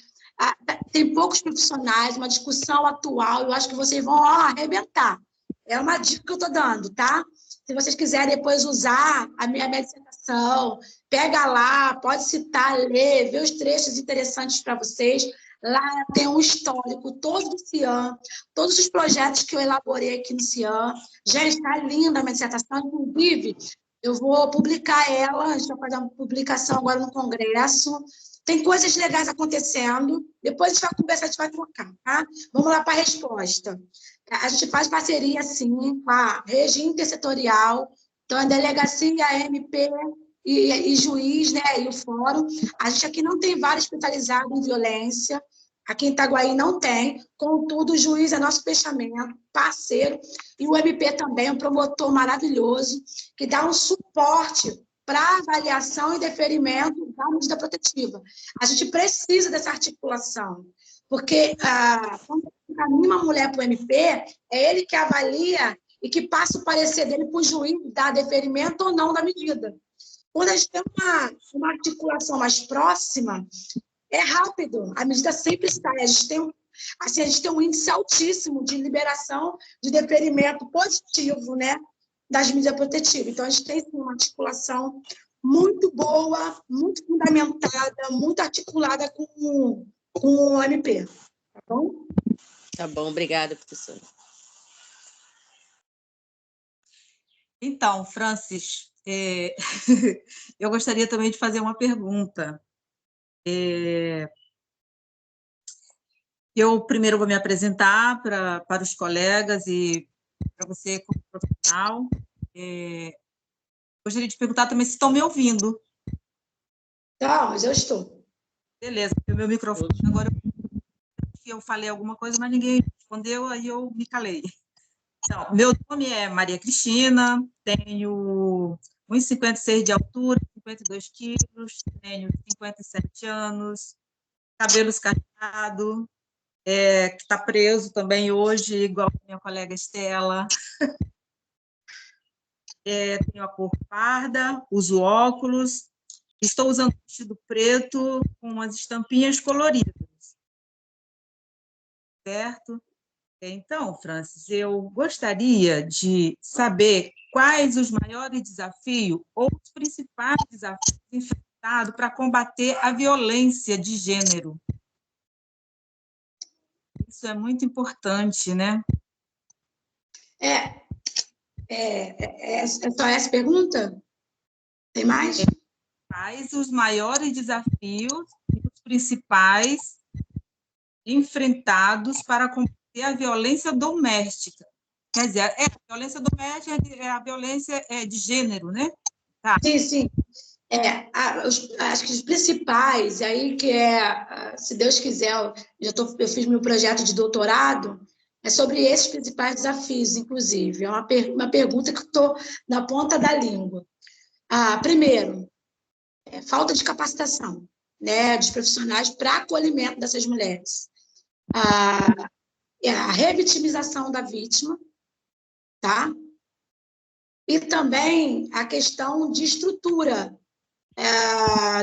Tem poucos profissionais, uma discussão atual, eu acho que vocês vão arrebentar. É uma dica que eu estou dando, tá? Se vocês quiserem depois usar a minha dissertação, pega lá, pode citar, ler, ver os trechos interessantes para vocês. Lá tem um histórico todo do CIAM, todos os projetos que eu elaborei aqui no CIAM. Gente, está linda a minha dissertação, inclusive, eu vou publicar ela, a gente vai fazer uma publicação agora no Congresso. Tem coisas legais acontecendo, depois a gente vai conversar, a gente vai trocar, tá? Vamos lá para a resposta. A gente faz parceria, sim, com a rede intersetorial, então a delegacia, a MP e juiz, né, e o fórum. A gente aqui não tem vara especializada em violência, aqui em Itaguaí não tem, contudo, o juiz é nosso fechamento, parceiro, e o MP também, um promotor maravilhoso, que dá um suporte para avaliação e deferimento da medida protetiva. A gente precisa dessa articulação, porque quando encaminha uma mulher para o MP, é ele que avalia e que passa o parecer dele para o juiz dar deferimento ou não da medida. Quando a gente tem uma articulação mais próxima, é rápido, a medida sempre sai. A gente tem um índice altíssimo de liberação de deferimento positivo, né, das medidas protetivas. Então, a gente tem sim, uma articulação muito boa, muito fundamentada, muito articulada com o MP. Tá bom? Tá bom, obrigada, professora. Então, Francis, eu gostaria também de fazer uma pergunta. Eu primeiro vou me apresentar para os colegas e para você como profissional. Gostaria de perguntar também se estão me ouvindo. Tá, mas eu estou. Beleza, o meu microfone agora eu falei alguma coisa, mas ninguém respondeu, aí eu me calei. Então, meu nome é Maria Cristina, tenho 1,56 de altura, 52 quilos, tenho 57 anos, cabelos cacheados, que está preso também hoje, igual a minha colega Estela. Tenho a cor parda, uso óculos, estou usando vestido preto com as estampinhas coloridas, certo? Então, Francis, eu gostaria de saber quais os maiores desafios ou os principais desafios enfrentados para combater a violência de gênero. Isso é muito importante, né? É só essa pergunta? Tem mais? Quais os maiores desafios e os principais enfrentados para combater a violência doméstica? Quer dizer, a violência doméstica é a violência de gênero, né? Tá. Sim. Acho que os principais, aí que se Deus quiser, eu fiz meu projeto de doutorado, é sobre esses principais desafios, inclusive. É uma pergunta que eu estou na ponta da língua. Primeiro, falta de capacitação, né, dos profissionais para acolhimento dessas mulheres. A revitimização da vítima, tá? E também a questão de estrutura,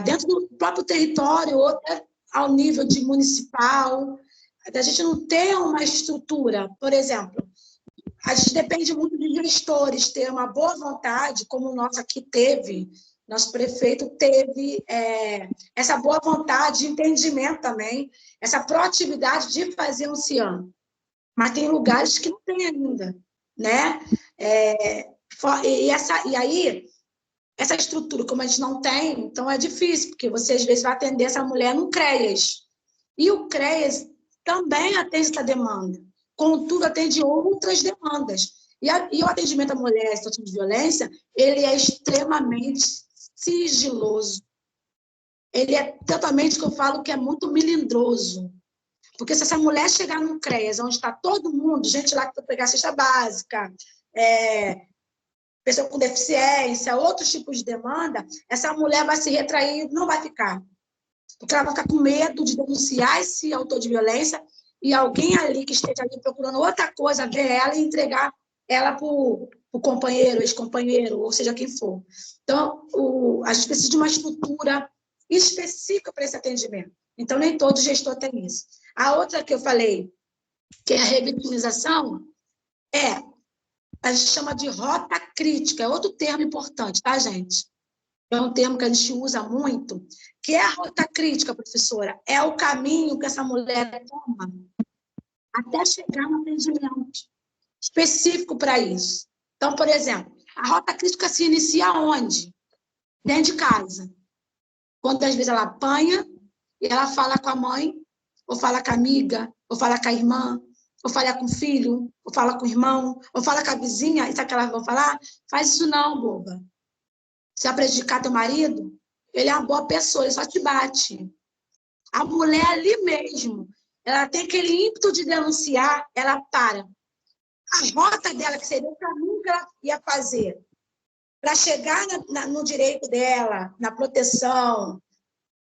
dentro do próprio território, ou até ao nível de municipal, a gente não ter uma estrutura. Por exemplo, a gente depende muito de gestores ter uma boa vontade, como o nosso aqui teve, nosso prefeito teve essa boa vontade, entendimento também, essa proatividade de fazer um CIAM. Mas tem lugares que não tem ainda, né? E aí, essa estrutura, como a gente não tem, então é difícil, porque você, às vezes, vai atender essa mulher no CREAS. E o CREAS também atende essa demanda. Contudo, atende outras demandas. E o atendimento à mulher em situação de violência, ele é extremamente sigiloso. Ele é totalmente, que eu falo, que é muito melindroso. Porque se essa mulher chegar num CREAS, onde está todo mundo, gente lá que vai pegar a cesta básica, pessoa com deficiência, outros tipos de demanda, essa mulher vai se retrair, não vai ficar. Porque ela vai ficar com medo de denunciar esse autor de violência e alguém ali que esteja ali procurando outra coisa, ver ela e entregar ela para o companheiro, ex-companheiro, ou seja, quem for. Então, a gente precisa de uma estrutura específica para esse atendimento. Então, nem todo gestor tem isso. A outra que eu falei, que é a revitimização, a gente chama de rota crítica, é outro termo importante, tá, gente? É um termo que a gente usa muito, que é a rota crítica, professora. É o caminho que essa mulher toma até chegar no atendimento específico para isso. Então, por exemplo, a rota crítica se inicia onde? Dentro de casa. Quando, às vezes, ela apanha e ela fala com a mãe, ou fala com a amiga, ou fala com a irmã, ou fala com o filho, ou fala com o irmão, ou fala com a vizinha, e sabe o que elas vão falar? Faz isso não, boba. Se vai prejudicar teu marido, ele é uma boa pessoa, ele só te bate. A mulher ali mesmo, ela tem aquele ímpeto de denunciar, ela para. A rota dela, que seria o caminho que ela ia fazer, para chegar no direito dela, na proteção,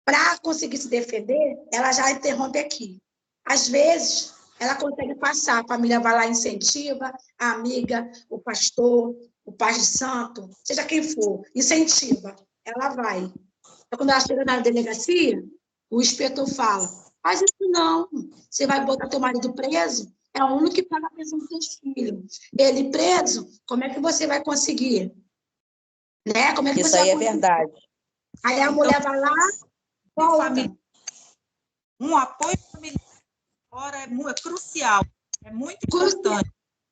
para conseguir se defender, ela já interrompe aqui. Às vezes, ela consegue passar, a família vai lá e incentiva, a amiga, o pastor, o pai de santo, seja quem for, incentiva, ela vai. Então, quando ela chega na delegacia, o inspetor fala, faz isso não, você vai botar teu marido preso, é o único que paga a pensão dos seus filhos. Ele preso, como é que você vai conseguir? Né? Como é que isso você aí vai é verdade. Aí a mulher vai lá, volta. Um apoio familiar agora é crucial, é muito importante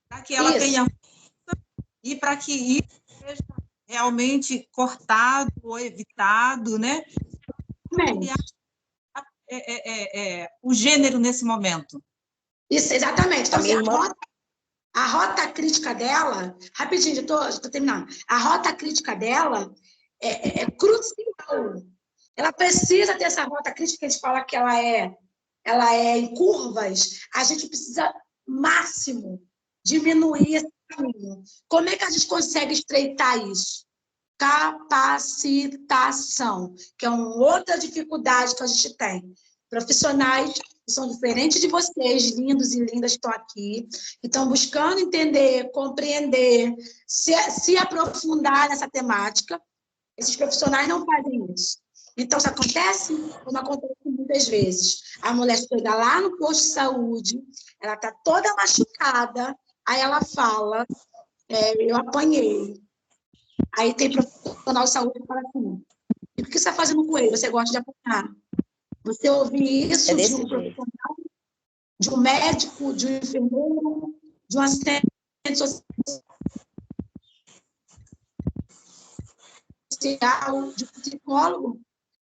para que ela tenha força e para que isso seja realmente cortado ou evitado, né? O gênero nesse momento. Isso, exatamente. Então, assim, a rota crítica dela, rapidinho, já estou terminando. A rota crítica dela é crucial. Ela precisa ter essa rota crítica, que a gente fala que ela é em curvas, a gente precisa, máximo, diminuir esse caminho. Como é que a gente consegue estreitar isso? Capacitação, que é uma outra dificuldade que a gente tem. profissionais que são diferentes de vocês, lindos e lindas que estão aqui, que estão buscando entender, compreender, se aprofundar nessa temática. Esses profissionais não fazem isso. Então, isso acontece como acontece muitas vezes. A mulher chega lá no posto de saúde, ela está toda machucada, aí ela fala, eu apanhei. Aí tem profissional de saúde que fala assim, e o que você está fazendo com ele? Você gosta de apanhar? Você ouvir isso de um profissional, de um médico, de um enfermeiro, de um assistente social, de um psicólogo?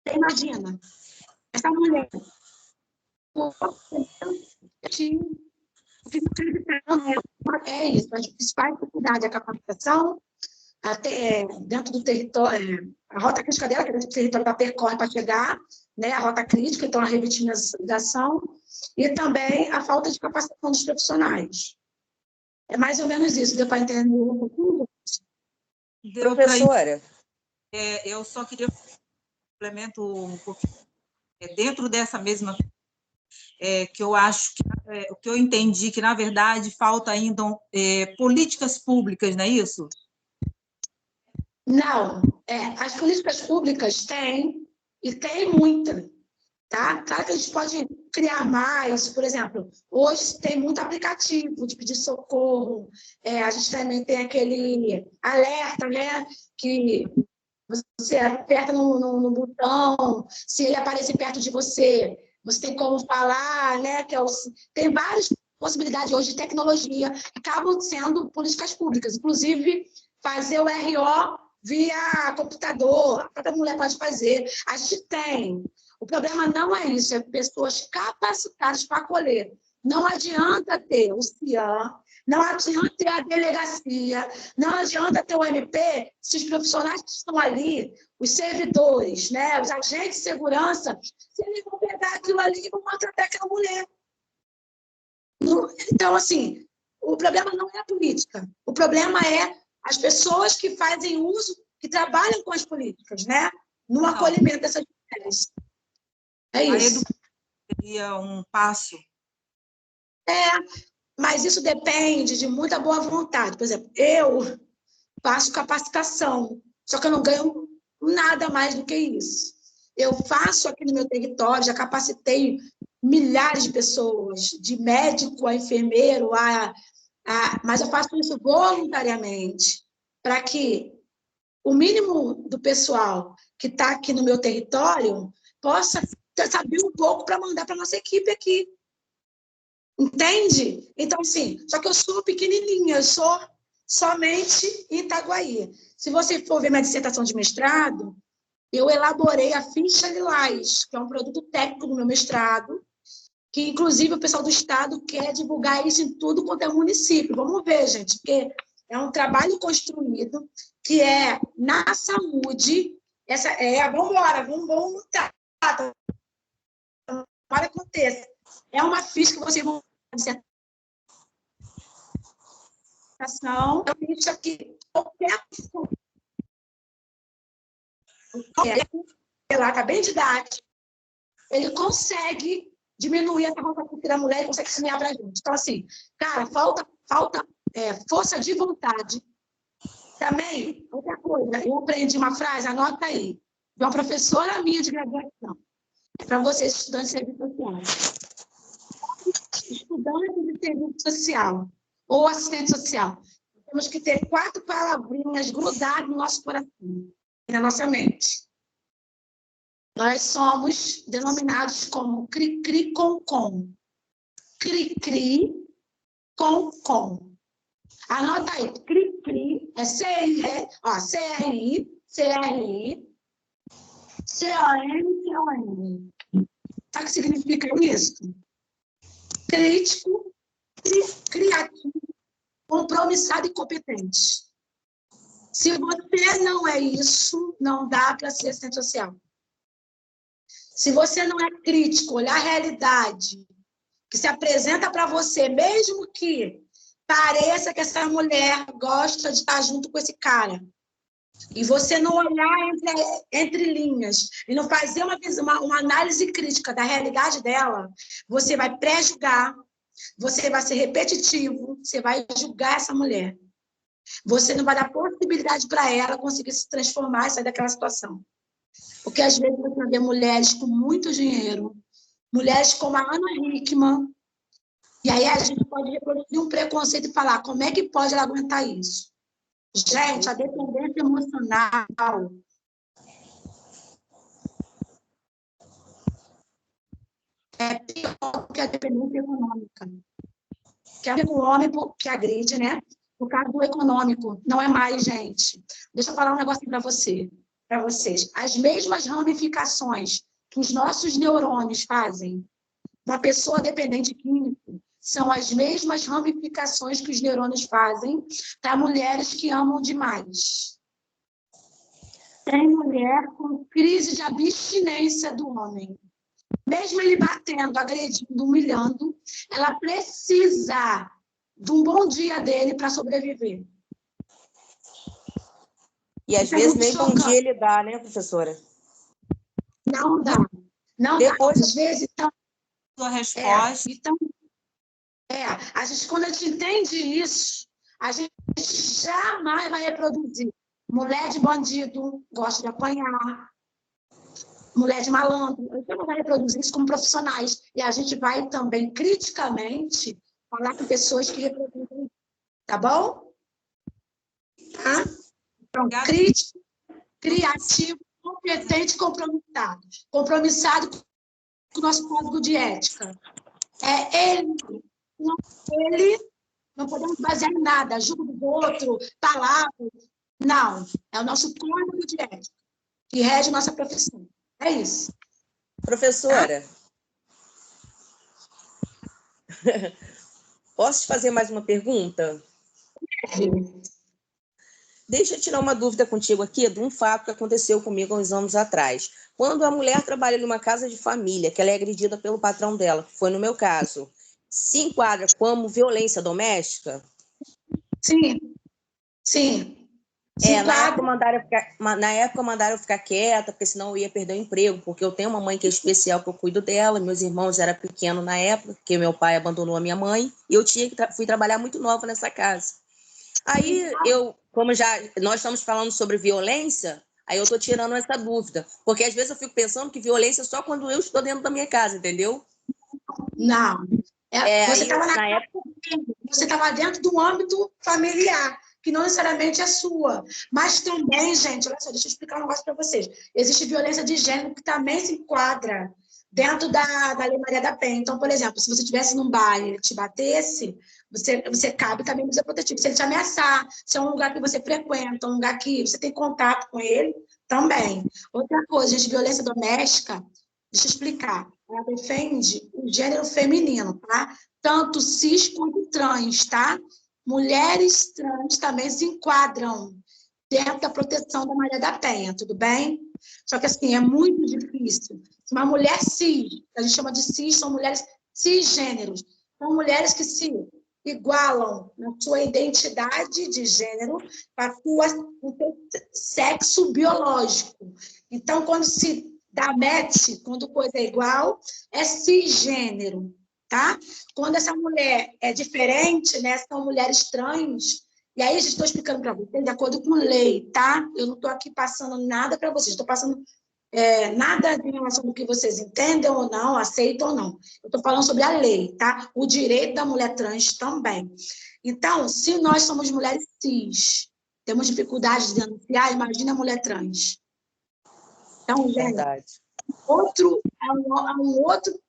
Você imagina, essa mulher é isso, as principais dificuldades, a capacitação, até dentro do território, a rota crítica dela, que é dentro do território da percorre para chegar, né, a rota crítica, então a revitimização, e também a falta de capacitação dos profissionais. É mais ou menos isso, deu para entender um pouquinho? Professora? Eu só queria complemento um pouquinho, dentro dessa mesma que eu acho o que eu entendi que, na verdade, falta ainda políticas públicas, não é isso? Não, as políticas públicas têm, e tem muita, tá? Claro que a gente pode criar mais, por exemplo, hoje tem muito aplicativo de pedir socorro, a gente também tem aquele alerta, né, que você aperta no botão, se ele aparecer perto de você, você tem como falar, né, tem várias possibilidades hoje de tecnologia que acabam sendo políticas públicas, inclusive fazer o RO via computador, a própria mulher pode fazer. A gente tem. O problema não é isso, é pessoas capacitadas para acolher. Não adianta ter o CIAM, não adianta ter a delegacia, não adianta ter o MP, se os profissionais que estão ali, os servidores, né, os agentes de segurança, se eles vão pegar aquilo ali e vão maltratar aquela mulher. Então, assim, o problema não é a política, o problema é as pessoas que fazem uso, que trabalham com as políticas, né, no acolhimento dessas mulheres. É isso. A educação seria um passo. Mas isso depende de muita boa vontade. Por exemplo, eu faço capacitação, só que eu não ganho nada mais do que isso. Eu faço aqui no meu território, já capacitei milhares de pessoas, de médico a enfermeiro, mas eu faço isso voluntariamente, para que o mínimo do pessoal que está aqui no meu território possa saber um pouco para mandar para a nossa equipe aqui. Entende? Então, assim, só que eu sou pequenininha, eu sou somente em Itaguaí. Se você for ver minha dissertação de mestrado, eu elaborei a ficha Lilás, que é um produto técnico do meu mestrado, que, inclusive, o pessoal do Estado quer divulgar isso em tudo quanto é município. Vamos ver, gente, porque é um trabalho construído que é na saúde. Vamos embora, vamos montar. Para que aconteça. É uma ficha que vocês vão fazer. É uma ficha que qualquer pessoa, lá está bem didático, ele consegue diminuir essa roupa da mulher e consegue semear para a gente. Então, assim, cara, falta força de vontade. Também, outra coisa, eu aprendi uma frase, anota aí, de uma professora minha de graduação, para vocês, estudantes de serviço social. Estudantes de serviço social ou assistente social, temos que ter 4 palavrinhas grudadas no nosso coração e na nossa mente. Nós somos denominados como cri-cri com-com. Cri-cri com-com. Anota aí, cri-cri é C-R-I, C-R-I, C-O-M, C-O-M. Sabe o que significa isso? Crítico, criativo, compromissado e competente. Se você não é isso, não dá para ser assistente social. Se você não é crítico, olhar a realidade que se apresenta para você, mesmo que pareça que essa mulher gosta de estar junto com esse cara, E você não olhar entre linhas e não fazer uma análise crítica da realidade dela, você vai pré-julgar, você vai ser repetitivo, você vai julgar essa mulher. Você não vai dar possibilidade para ela conseguir se transformar e sair daquela situação. Porque, às vezes, você vê mulheres com muito dinheiro, mulheres como a Ana Hickman, e aí a gente pode reproduzir um preconceito e falar como é que pode ela aguentar isso? Gente, a dependência emocional é pior que a dependência econômica. Que é o homem que agride, né? Por causa do econômico. Não é mais, gente. Deixa eu falar um negócio para vocês. As mesmas ramificações que os nossos neurônios fazem uma pessoa dependente químico são as mesmas ramificações que os neurônios fazem para mulheres que amam demais. Tem mulher com crise de abstinência do homem. Mesmo ele batendo, agredindo, humilhando, ela precisa de um bom dia dele para sobreviver. E às vezes nem bom dia ele dá, né, professora? Não dá. Não depois, dá. Às vezes, então... Sua resposta. A gente, quando a gente entende isso, a gente jamais vai reproduzir. Mulher de bandido gosta de apanhar. Mulher de malandro. A gente não vai reproduzir isso como profissionais. E a gente vai também, criticamente, falar com pessoas que reproduzem. Tá bom? Tá? Então, crítico, criativo, competente, compromissado. Compromissado com o nosso código de ética. É ele. Não podemos basear em nada, julgo do outro, palavras. Não. É o nosso código de ética que rege a nossa profissão. É isso. Professora, posso te fazer mais uma pergunta? Deixa eu tirar uma dúvida contigo aqui de um fato que aconteceu comigo há uns anos atrás. Quando a mulher trabalha numa casa de família, que ela é agredida pelo patrão dela, que foi no meu caso, se enquadra como violência doméstica? Sim, sim. Na época mandaram eu ficar quieta, porque senão eu ia perder o emprego, porque eu tenho uma mãe que é especial, que eu cuido dela, meus irmãos eram pequenos na época, porque meu pai abandonou a minha mãe, e eu fui trabalhar muito nova nessa casa. Aí, como já nós estamos falando sobre violência, aí eu estou tirando essa dúvida, porque às vezes eu fico pensando que violência é só quando eu estou dentro da minha casa, entendeu? Não. Você estava dentro do âmbito familiar, que não necessariamente é sua. Mas também, gente, olha só, deixa eu explicar um negócio para vocês. Existe violência de gênero que também se enquadra dentro da Lei Maria da Penha. Então, por exemplo, se você estivesse num baile e ele te batesse, você cabe também medida protetiva. Se ele te ameaçar, se é um lugar que você frequenta, um lugar que você tem contato com ele, também. Outra coisa, gente, violência doméstica, deixa eu explicar. Ela defende o gênero feminino, tá? Tanto cis quanto trans, tá? Mulheres trans também se enquadram dentro da proteção da Maria da Penha, tudo bem? Só que, assim, é muito difícil. Uma mulher cis, a gente chama de cis, são mulheres cisgêneros. São mulheres que se igualam na sua identidade de gênero com o seu sexo biológico. Então, quando se dá match, quando coisa é igual, é cisgênero, tá? Quando essa mulher é diferente, né, são mulheres trans, e aí estou explicando para vocês de acordo com lei, tá? Eu não estou aqui passando nada para vocês, estou passando nada em relação ao que vocês entendem ou não, aceitam ou não. Eu estou falando sobre a lei, tá? O direito da mulher trans também. Então, se nós somos mulheres cis, temos dificuldade de denunciar, imagina a mulher trans. Então, gente, é um outro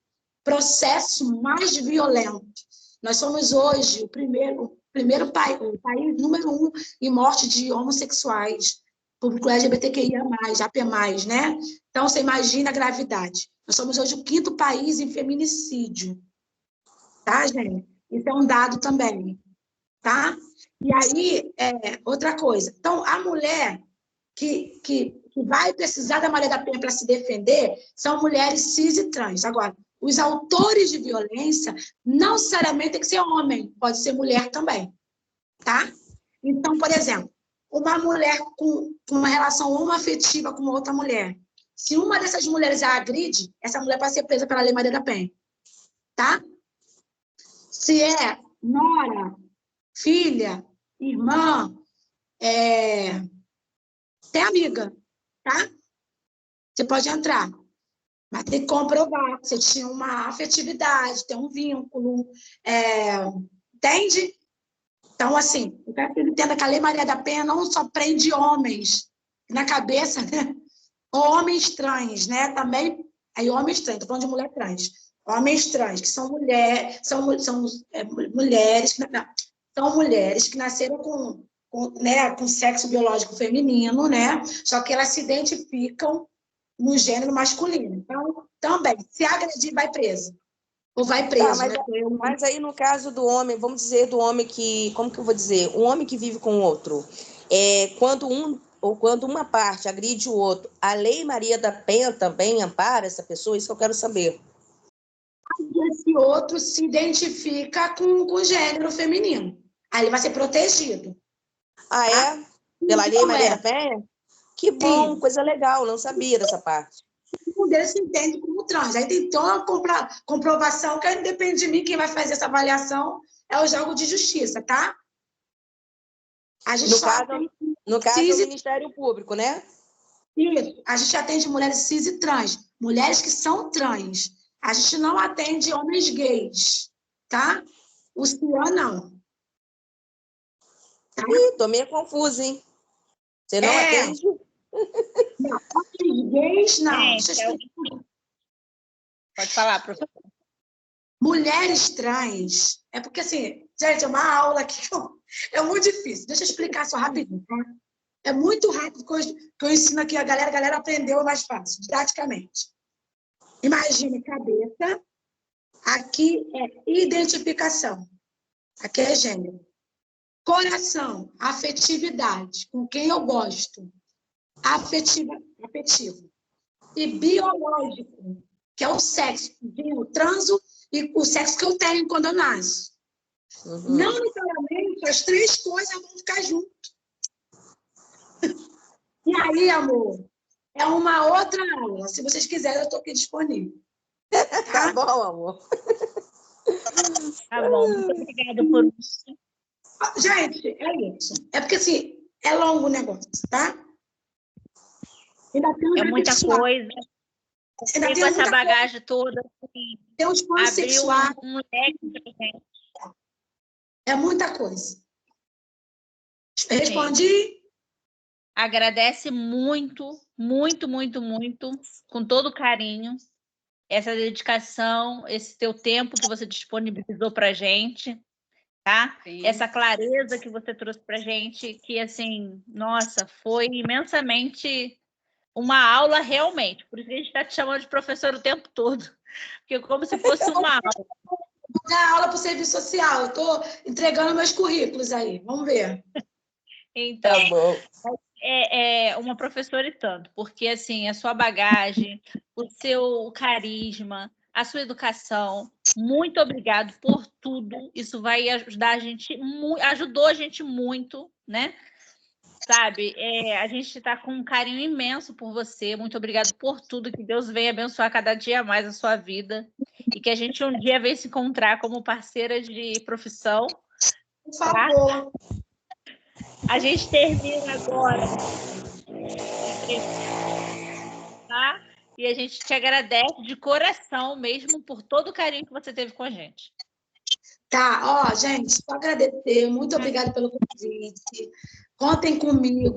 processo mais violento. Nós somos hoje o primeiro país, o país número 1 em morte de homossexuais, público LGBTQIA+, AP+, né? Então, você imagina a gravidade. Nós somos hoje o 5º país em feminicídio. Tá, gente? Isso é um dado também. Tá? E aí, outra coisa. Então, a mulher que vai precisar da Maria da Penha para se defender são mulheres cis e trans. Agora, os autores de violência não necessariamente tem que ser homem, pode ser mulher também. Tá? Então, por exemplo, uma mulher com uma relação homoafetiva com uma outra mulher. Se uma dessas mulheres a agride, essa mulher pode ser presa pela Lei Maria da Penha. Tá? Se é nora, filha, irmã, até amiga, tá? Você pode entrar. Mas tem que comprovar que você tinha uma afetividade, tem um vínculo. Entende? Então, assim, eu quero que ele entenda que a Lei Maria da Penha não só prende homens na cabeça, né? Homens trans, né? Também, aí homens trans, estou falando de mulher trans. Homens trans, que são mulheres, são mulheres que nasceram com sexo biológico feminino, né? Só que elas se identificam no gênero masculino. Então, também, se agredir, vai preso. Ou vai preso, tá, né? Mas aí, no caso do homem, vamos dizer do homem que... Como que eu vou dizer? Um homem que vive com o outro. Quando uma parte agride o outro, a Lei Maria da Penha também ampara essa pessoa? Isso que eu quero saber. Esse outro se identifica com o gênero feminino. Aí ele vai ser protegido. Ah, tá? é? Pela Lei Então, Maria da Penha? Que bom, Sim. coisa legal, não sabia dessa parte. Um deles se entende como trans. Aí tem toda uma comprovação que aí depende de mim, quem vai fazer essa avaliação é o jogo de justiça, tá? A gente No caso, é o Ministério Público, né? Isso. A gente atende mulheres cis e trans, mulheres que são trans. A gente não atende homens gays, tá? O CIAN não. Tá? Ih, tô meio confusa, hein? Você não atende? Não, homens gays, não. Pode falar, professor. Mulheres trans, é porque assim, gente, é uma aula aqui, é muito difícil. Deixa eu explicar só rapidinho, tá? É muito rápido que eu ensino aqui a galera aprendeu, é mais fácil, didaticamente. Imagine cabeça, aqui é identificação, aqui é gênero. Coração, afetividade, com quem eu gosto, afetivo. E biológico, que é o sexo, o transo e o sexo que eu tenho quando eu nasço. Uhum. Não necessariamente as três coisas vão ficar juntas. E aí, amor, é uma outra aula. Se vocês quiserem, eu estou aqui disponível. Tá bom, amor. Tá bom, muito obrigada por isso. Gente, é isso. É porque, assim, é longo o negócio, tá? Ainda tem É muita coisa. Tem com essa bagagem toda. Assim, tem os pansexuais. Um leque de gente. É muita coisa. Respondi? Agradece muito, muito, muito, muito, com todo carinho, essa dedicação, esse teu tempo que você disponibilizou para a gente, tá? Sim. Essa clareza que você trouxe para a gente, que, assim, nossa, foi imensamente uma aula realmente. Por isso que a gente está te chamando de professor o tempo todo, porque como se fosse uma aula. Vou dar aula para o serviço social, eu estou entregando meus currículos aí, vamos ver. Então, tá bom. É uma professora e tanto, porque assim, a sua bagagem, o seu carisma, a sua educação, muito obrigado por tudo. Isso vai ajudar a gente, ajudou a gente muito, né? Sabe, a gente está com um carinho imenso por você. Muito obrigado por tudo. Que Deus venha abençoar cada dia mais a sua vida e que a gente um dia venha se encontrar como parceira de profissão. Por favor. Tá? A gente termina agora. Tá? E a gente te agradece de coração mesmo por todo o carinho que você teve com a gente. Tá, ó, gente, só agradecer. Muito obrigada pelo convite. Contem comigo.